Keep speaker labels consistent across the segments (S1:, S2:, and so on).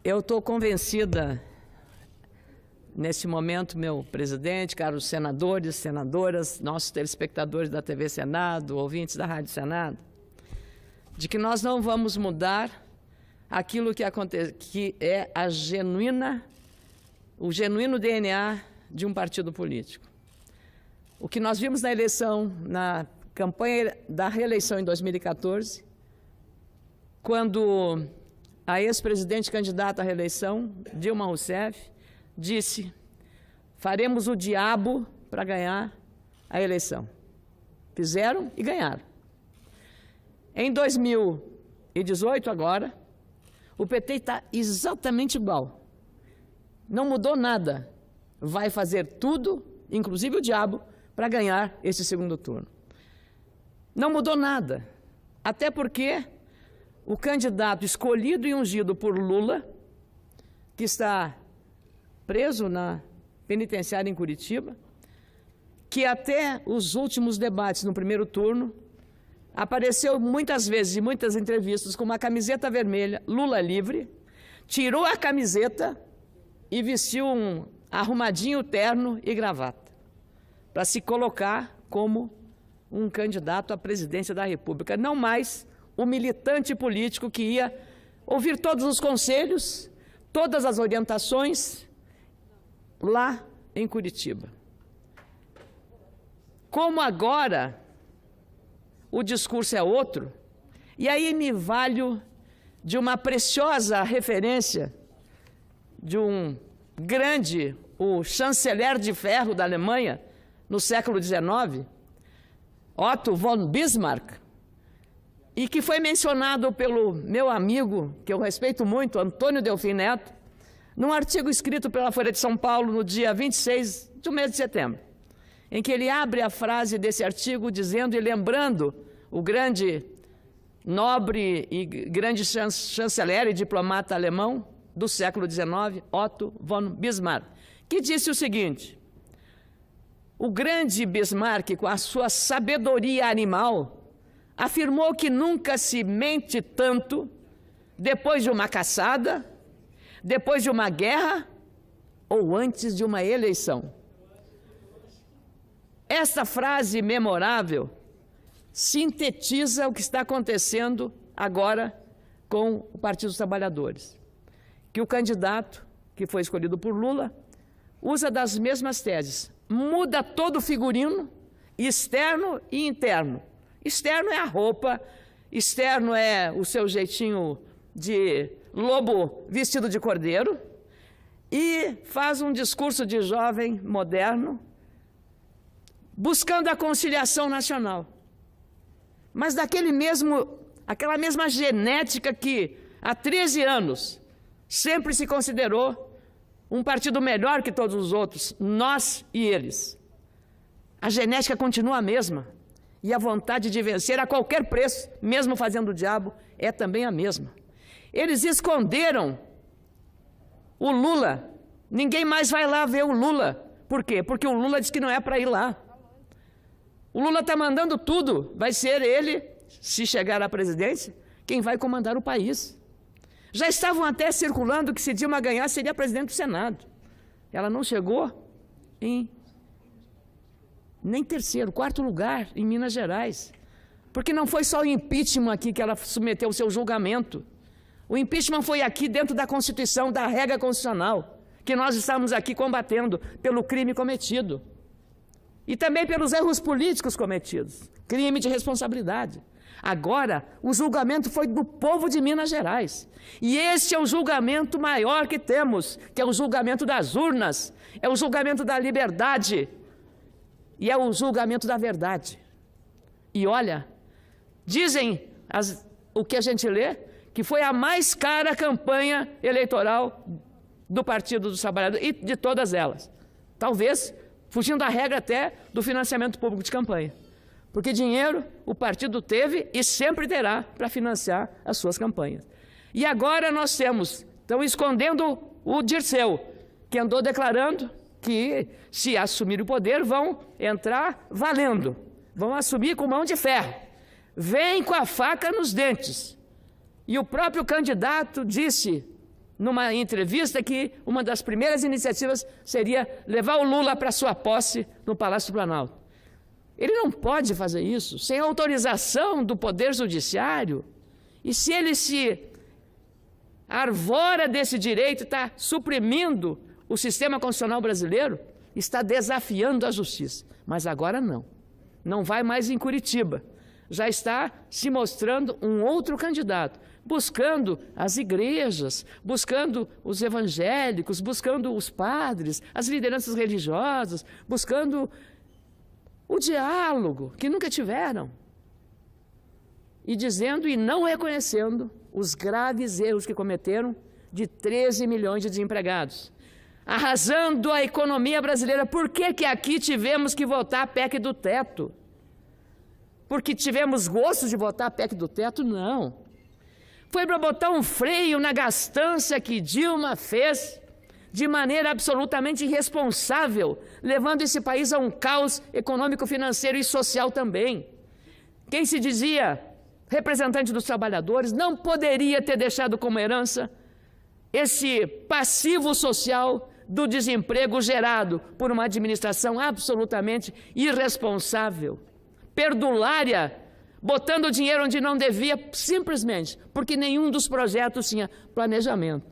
S1: Eu estou convencida, neste momento, meu presidente, caros senadores, senadoras, nossos telespectadores da TV Senado, ouvintes da Rádio Senado, de que nós não vamos mudar aquilo que é o genuíno DNA de um partido político. O que nós vimos na eleição, na campanha da reeleição em 2014, quando a ex-presidente candidata à reeleição, Dilma Rousseff, disse: faremos o diabo para ganhar a eleição. Fizeram e ganharam. Em 2018, agora, o PT está exatamente igual. Não mudou nada. Vai fazer tudo, inclusive o diabo, para ganhar esse segundo turno. Não mudou nada. Até porque o candidato escolhido e ungido por Lula, que está preso na penitenciária em Curitiba, que até os últimos debates no primeiro turno apareceu muitas vezes em muitas entrevistas com uma camiseta vermelha, Lula livre, tirou a camiseta e vestiu um arrumadinho terno e gravata, para se colocar como um candidato à presidência da República, não mais o militante político que ia ouvir todos os conselhos, todas as orientações lá em Curitiba. Como agora o discurso é outro, e aí me valho de uma preciosa referência de um grande, o chanceler de ferro da Alemanha, no século XIX, Otto von Bismarck, e que foi mencionado pelo meu amigo, que eu respeito muito, Antônio Delfim Neto, num artigo escrito pela Folha de São Paulo no dia 26 do mês de setembro, em que ele abre a frase desse artigo dizendo e lembrando o grande, nobre e grande chanceler e diplomata alemão do século XIX, Otto von Bismarck, que disse o seguinte: o grande Bismarck, com a sua sabedoria animal, afirmou que nunca se mente tanto depois de uma caçada, depois de uma guerra ou antes de uma eleição. Essa frase memorável sintetiza o que está acontecendo agora com o Partido dos Trabalhadores. Que o candidato, que foi escolhido por Lula, usa das mesmas teses. Muda todo o figurino, externo e interno. Externo é a roupa, externo é o seu jeitinho de lobo vestido de cordeiro, e faz um discurso de jovem moderno, buscando a conciliação nacional. Mas aquela mesma genética que há 13 anos sempre se considerou um partido melhor que todos os outros, nós e eles. A genética continua a mesma. E a vontade de vencer a qualquer preço, mesmo fazendo o diabo, é também a mesma. Eles esconderam o Lula. Ninguém mais vai lá ver o Lula. Por quê? Porque o Lula disse que não é para ir lá. O Lula está mandando tudo. Vai ser ele, se chegar à presidência, quem vai comandar o país. Já estavam até circulando que se Dilma ganhar, seria presidente do Senado. Ela não chegou nem terceiro, quarto lugar em Minas Gerais. Porque não foi só o impeachment aqui que ela submeteu o seu julgamento. O impeachment foi aqui dentro da Constituição, da regra constitucional, que nós estamos aqui combatendo pelo crime cometido. E também pelos erros políticos cometidos. Crime de responsabilidade. Agora, o julgamento foi do povo de Minas Gerais. E esse é o julgamento maior que temos, que é o julgamento das urnas, é o julgamento da liberdade, e é o julgamento da verdade. E olha, dizem o que a gente lê, que foi a mais cara campanha eleitoral do Partido dos Trabalhadores e de todas elas. Talvez fugindo da regra até do financiamento público de campanha. Porque dinheiro o partido teve e sempre terá para financiar as suas campanhas. E agora nós estão escondendo o Dirceu, que andou declarando que, se assumir o poder, vão entrar valendo, vão assumir com mão de ferro, vem com a faca nos dentes. E o próprio candidato disse numa entrevista, que uma das primeiras iniciativas seria levar o Lula para sua posse no Palácio do Planalto. Ele não pode fazer isso sem autorização do Poder Judiciário. E se ele se arvora desse direito, está suprimindo o sistema constitucional brasileiro, está desafiando a justiça. Mas agora não. Não vai mais em Curitiba. Já está se mostrando um outro candidato, buscando as igrejas, buscando os evangélicos, buscando os padres, as lideranças religiosas, buscando o diálogo, que nunca tiveram. E dizendo e não reconhecendo os graves erros que cometeram de 13 milhões de desempregados, arrasando a economia brasileira. Por que que aqui tivemos que votar a PEC do teto? Porque tivemos gosto de votar a PEC do teto? Não. Foi para botar um freio na gastança que Dilma fez de maneira absolutamente irresponsável, levando esse país a um caos econômico, financeiro e social também. Quem se dizia representante dos trabalhadores não poderia ter deixado como herança esse passivo social do desemprego gerado por uma administração absolutamente irresponsável, perdulária, botando dinheiro onde não devia, simplesmente porque nenhum dos projetos tinha planejamento.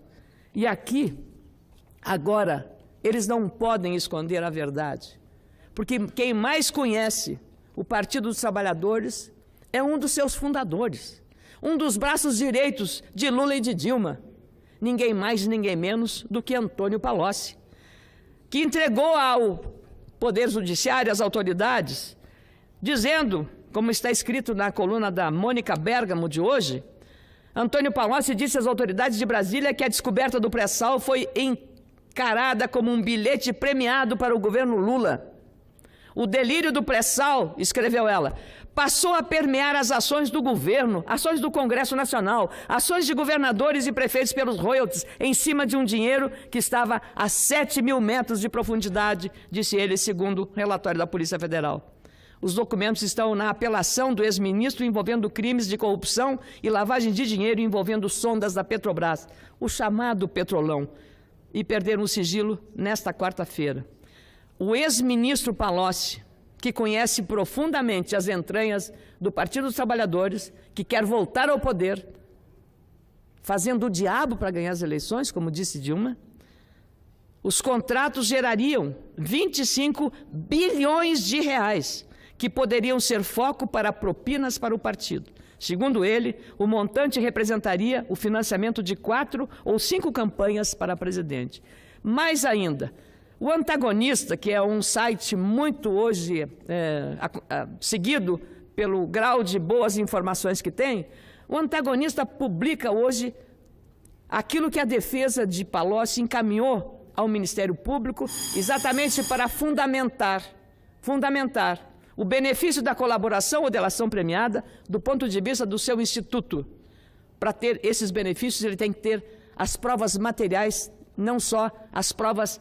S1: E aqui, agora, eles não podem esconder a verdade, porque quem mais conhece o Partido dos Trabalhadores é um dos seus fundadores, um dos braços direitos de Lula e de Dilma, ninguém mais, ninguém menos do que Antônio Palocci, que entregou ao Poder Judiciário, às autoridades, dizendo, como está escrito na coluna da Mônica Bergamo de hoje, Antônio Palocci disse às autoridades de Brasília que a descoberta do pré-sal foi encarada como um bilhete premiado para o governo Lula. O delírio do pré-sal, escreveu ela, passou a permear as ações do governo, ações do Congresso Nacional, ações de governadores e prefeitos pelos royalties, em cima de um dinheiro que estava a 7 mil metros de profundidade, disse ele, segundo o relatório da Polícia Federal. Os documentos estão na apelação do ex-ministro envolvendo crimes de corrupção e lavagem de dinheiro envolvendo sondas da Petrobras, o chamado Petrolão, e perderam o sigilo nesta quarta-feira. O ex-ministro Palocci, que conhece profundamente as entranhas do Partido dos Trabalhadores, que quer voltar ao poder, fazendo o diabo para ganhar as eleições, como disse Dilma, os contratos gerariam 25 bilhões de reais, que poderiam ser foco para propinas para o partido. Segundo ele, o montante representaria o financiamento de 4 ou 5 campanhas para presidente. Mais ainda, o Antagonista, que é um site muito hoje seguido pelo grau de boas informações que tem, o Antagonista publica hoje aquilo que a defesa de Palocci encaminhou ao Ministério Público exatamente para fundamentar o benefício da colaboração ou delação premiada do ponto de vista do seu instituto. Para ter esses benefícios, ele tem que ter as provas materiais, não só as provas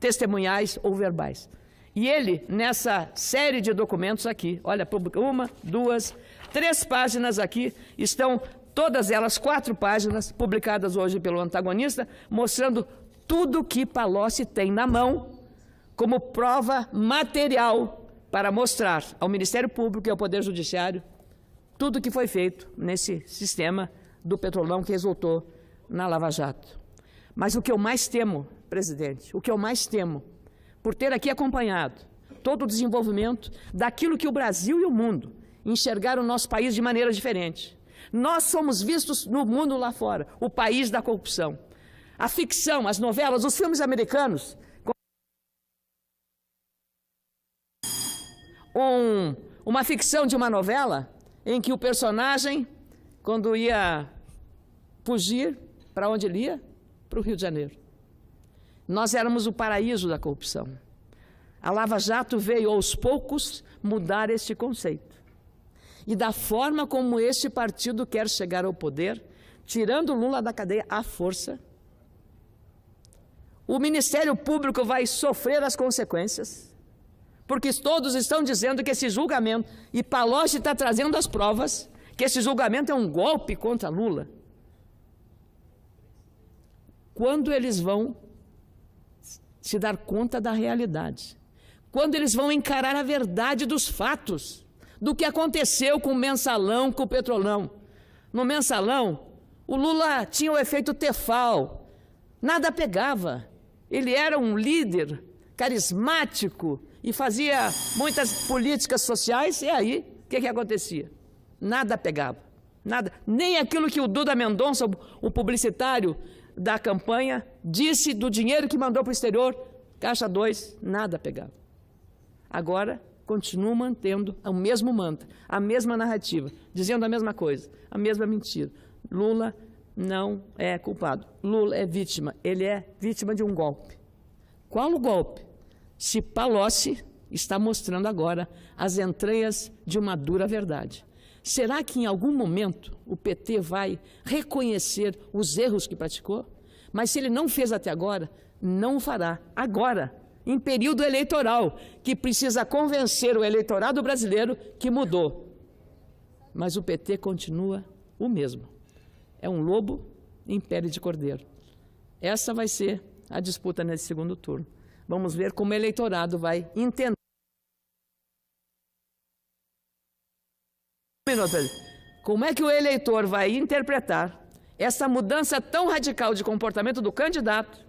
S1: testemunhais ou verbais. E ele, nessa série de documentos aqui, olha, publica 1, 2, 3 páginas aqui, estão todas elas, 4 páginas, publicadas hoje pelo Antagonista, mostrando tudo que Palocci tem na mão como prova material para mostrar ao Ministério Público e ao Poder Judiciário tudo o que foi feito nesse sistema do Petrolão que resultou na Lava Jato. Mas o que eu mais temo, presidente, o que eu mais temo, por ter aqui acompanhado todo o desenvolvimento daquilo que o Brasil e o mundo enxergaram o nosso país de maneira diferente. Nós somos vistos no mundo lá fora, o país da corrupção. A ficção, as novelas, os filmes americanos, uma ficção de uma novela em que o personagem, quando ia fugir, para onde ele ia? Para o Rio de Janeiro. Nós éramos o paraíso da corrupção. A Lava Jato veio aos poucos mudar este conceito. E da forma como este partido quer chegar ao poder, tirando Lula da cadeia à força, o Ministério Público vai sofrer as consequências, porque todos estão dizendo que esse julgamento, e Palocci está trazendo as provas, que esse julgamento é um golpe contra Lula. quando eles vão se dar conta da realidade, quando eles vão encarar a verdade dos fatos, do que aconteceu com o Mensalão, com o Petrolão. No Mensalão, o Lula tinha o efeito Tefal, nada pegava. Ele era um líder carismático e fazia muitas políticas sociais, e aí, o que acontecia? Nada pegava, nada. Nem aquilo que o Duda Mendonça, o publicitário da campanha, disse do dinheiro que mandou para o exterior, Caixa 2, nada pegava. Agora, continua mantendo o mesmo mantra, a mesma narrativa, dizendo a mesma coisa, a mesma mentira. Lula não é culpado. Lula é vítima. Ele é vítima de um golpe. Qual o golpe? Se Palocci está mostrando agora as entranhas de uma dura verdade. Será que em algum momento o PT vai reconhecer os erros que praticou? Mas se ele não fez até agora, não o fará agora, em período eleitoral, que precisa convencer o eleitorado brasileiro que mudou. Mas o PT continua o mesmo. É um lobo em pele de cordeiro. Essa vai ser a disputa nesse segundo turno. Vamos ver como o eleitorado vai entender. Como é que o eleitor vai interpretar essa mudança tão radical de comportamento do candidato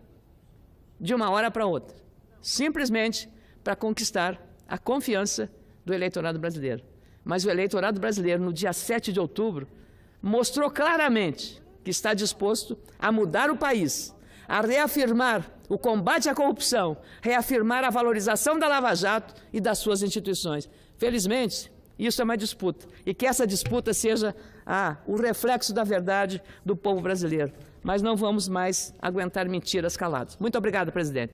S1: de uma hora para outra? Simplesmente para conquistar a confiança do eleitorado brasileiro. Mas o eleitorado brasileiro, no dia 7 de outubro, mostrou claramente que está disposto a mudar o país, a reafirmar o combate à corrupção, reafirmar a valorização da Lava Jato e das suas instituições. Felizmente, isso é uma disputa, e que essa disputa seja o reflexo da verdade do povo brasileiro. Mas não vamos mais aguentar mentiras caladas. Muito obrigado, presidente.